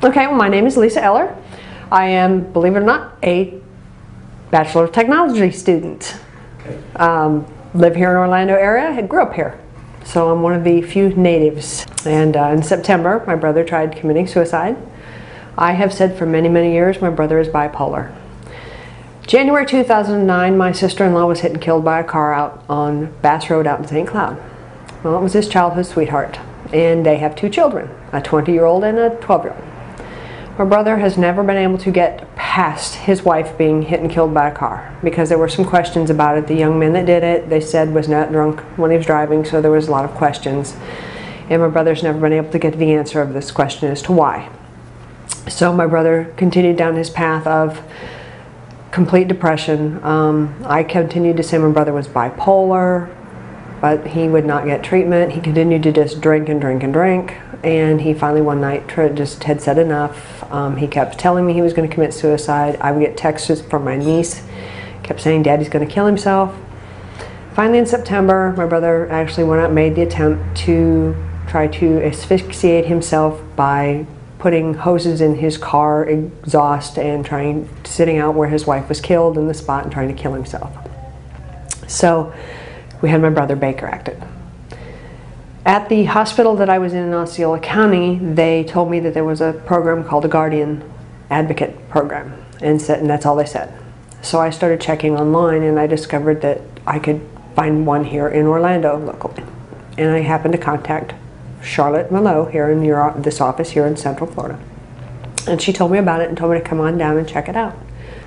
Okay, well, my name is Lisa Eller. I am, believe it or not, a Bachelor of Technology student. Okay. Live here in Orlando area. I grew up here, so I'm one of the few natives. And in September, my brother tried committing suicide. I have said for many, many years my brother is bipolar. January 2009, my sister-in-law was hit and killed by a car out on Bass Road out in St. Cloud. Well, it was his childhood sweetheart, and they have two children, a 20-year-old and a 12-year-old. My brother has never been able to get past his wife being hit and killed by a car because there were some questions about it. The young man that did it, they said, was not drunk when he was driving, so there was a lot of questions. And my brother's never been able to get the answer of this question as to why. So my brother continued down his path of complete depression. I continued to say my brother was bipolar, but he would not get treatment. He continued to just drink and drink and drink, and he finally one night just had said enough. He kept telling me he was going to commit suicide. I would get texts from my niece, kept saying Daddy's going to kill himself. Finally in September, my brother actually went out and made the attempt to try to asphyxiate himself by putting hoses in his car exhaust and sitting out where his wife was killed in the spot and trying to kill himself. So we had my brother Baker acted. At the hospital that I was in Osceola County, they told me that there was a program called the Guardian Advocate Program, and that's all they said. So I started checking online, and I discovered that I could find one here in Orlando locally. And I happened to contact Charlotte Malo here in this office here in Central Florida. And she told me about it and told me to come on down and check it out.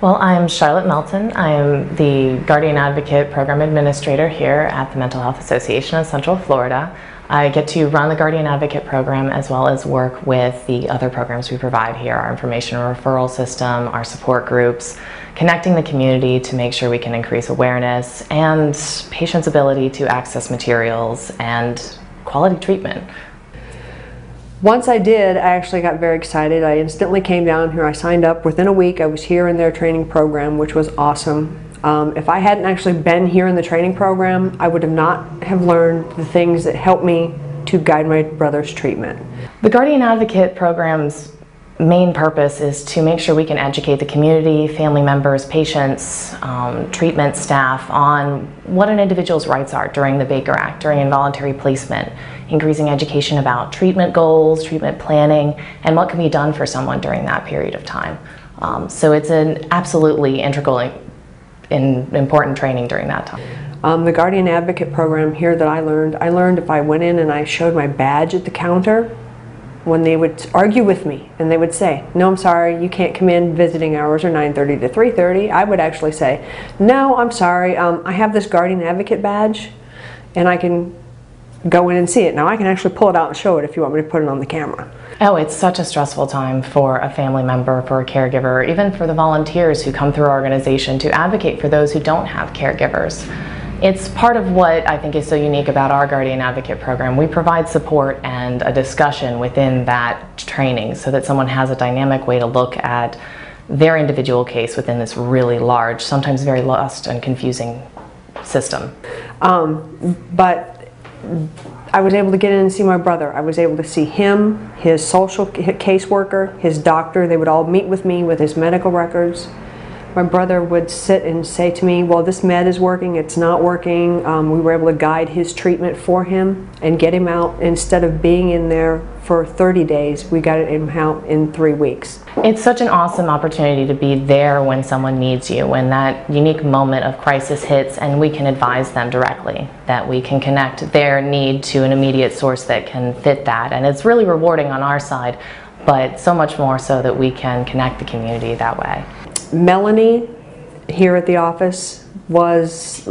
Well, I'm Charlotte Melton. I am the Guardian Advocate Program Administrator here at the Mental Health Association of Central Florida. I get to run the Guardian Advocate Program as well as work with the other programs we provide here, our information referral system, our support groups, connecting the community to make sure we can increase awareness and patients' ability to access materials and quality treatment. Once I did, I actually got very excited. I instantly came down here. I signed up. Within a week, I was here in their training program, which was awesome. If I hadn't actually been here in the training program, I would not have learned the things that helped me to guide my brother's treatment. The Guardian Advocate program's main purpose is to make sure we can educate the community, family members, patients, treatment staff on what an individual's rights are during the Baker Act, during involuntary placement, increasing education about treatment goals, treatment planning, and what can be done for someone during that period of time. So it's an absolutely integral and important training during that time. The Guardian Advocate program here that I learned if I went in and I showed my badge at the counter, when they would argue with me and they would say, no, I'm sorry, you can't come in, visiting hours are 9:30 to 3:30, I would actually say, no, I'm sorry, I have this Guardian Advocate badge and I can go in and see it. Now I can actually pull it out and show it if you want me to put it on the camera. Oh, it's such a stressful time for a family member, for a caregiver, even for the volunteers who come through our organization to advocate for those who don't have caregivers. It's part of what I think is so unique about our Guardian Advocate program. We provide support and a discussion within that training so that someone has a dynamic way to look at their individual case within this really large, sometimes very lost and confusing system. But I was able to get in and see my brother. I was able to see him, his social caseworker, his doctor. They would all meet with me with his medical records. My brother would sit and say to me, well, this med is working, it's not working. We were able to guide his treatment for him and get him out. Instead of being in there for 30 days, we got him out in 3 weeks. It's such an awesome opportunity to be there when someone needs you, when that unique moment of crisis hits, and we can advise them directly, that we can connect their need to an immediate source that can fit that. And it's really rewarding on our side, but so much more so that we can connect the community that way. Melanie here at the office was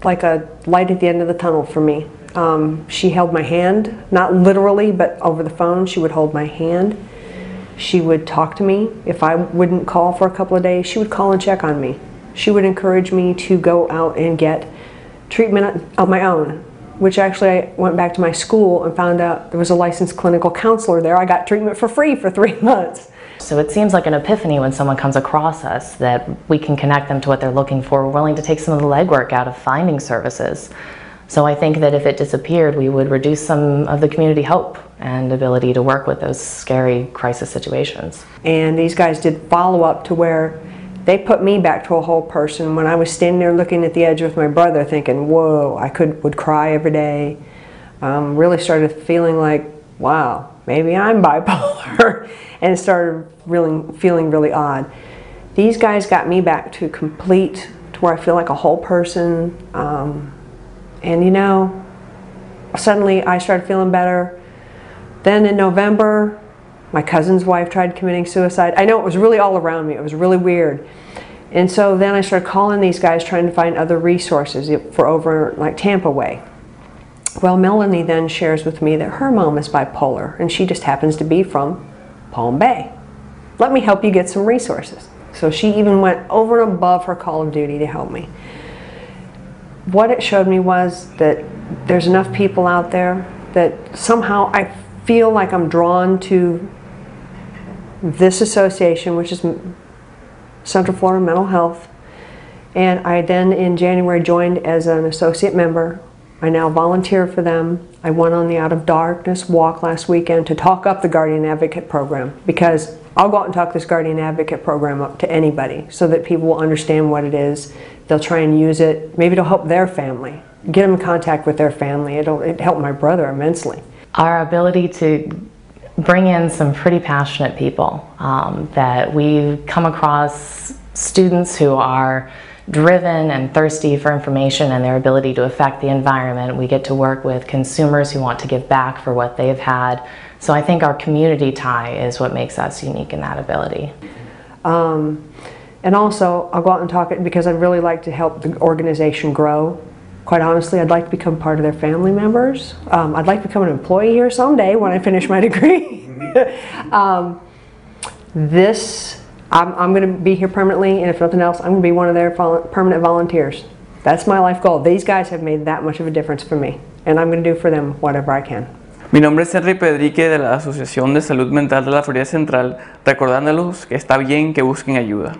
like a light at the end of the tunnel for me. She held my hand, not literally, but over the phone she would hold my hand. She would talk to me. If I wouldn't call for a couple of days, she would call and check on me. She would encourage me to go out and get treatment on my own, which actually I went back to my school and found out there was a licensed clinical counselor there. I got treatment for free for 3 months. So it seems like an epiphany when someone comes across us that we can connect them to what they're looking for. We're willing to take some of the legwork out of finding services. So I think that if it disappeared, we would reduce some of the community hope and ability to work with those scary crisis situations. And these guys did follow-up to where they put me back to a whole person. When I was standing there looking at the edge with my brother thinking, whoa, I would cry every day. Really started feeling like, wow, maybe I'm bipolar. And it started feeling really odd. These guys got me back to complete, to where I feel like a whole person. And you know, suddenly I started feeling better. Then in November, my cousin's wife tried committing suicide. I know it was really all around me. It was really weird. And so then I started calling these guys trying to find other resources for over like Tampa way. Well, Melanie then shares with me that her mom is bipolar and she just happens to be from Palm Bay. Let me help you get some resources. So she even went over and above her call of duty to help me. What it showed me was that there's enough people out there that somehow I feel like I'm drawn to this association, which is Central Florida Mental Health. And I then in January joined as an associate member. I now volunteer for them. I went on the Out of Darkness walk last weekend to talk up the Guardian Advocate program, because I'll go out and talk this Guardian Advocate program up to anybody so that people will understand what it is. They'll try and use it. Maybe it'll help their family. Get them in contact with their family. It helped my brother immensely. Our ability to bring in some pretty passionate people, that we've come across students who are driven and thirsty for information and their ability to affect the environment. We get to work with consumers who want to give back for what they've had. So I think our community tie is what makes us unique in that ability. And also, I'll go out and talk it because I'd really like to help the organization grow. Quite honestly, I'd like to become part of their family members. I'd like to become an employee here someday when I finish my degree. I'm going to be here permanently, and if nothing else, I'm going to be one of their permanent volunteers. That's my life goal. These guys have made that much of a difference for me, and I'm going to do for them whatever I can. Mi nombre es Henry Pedrique de la Asociación de Salud Mental de la Florida Central, recordándolos que está bien que busquen ayuda.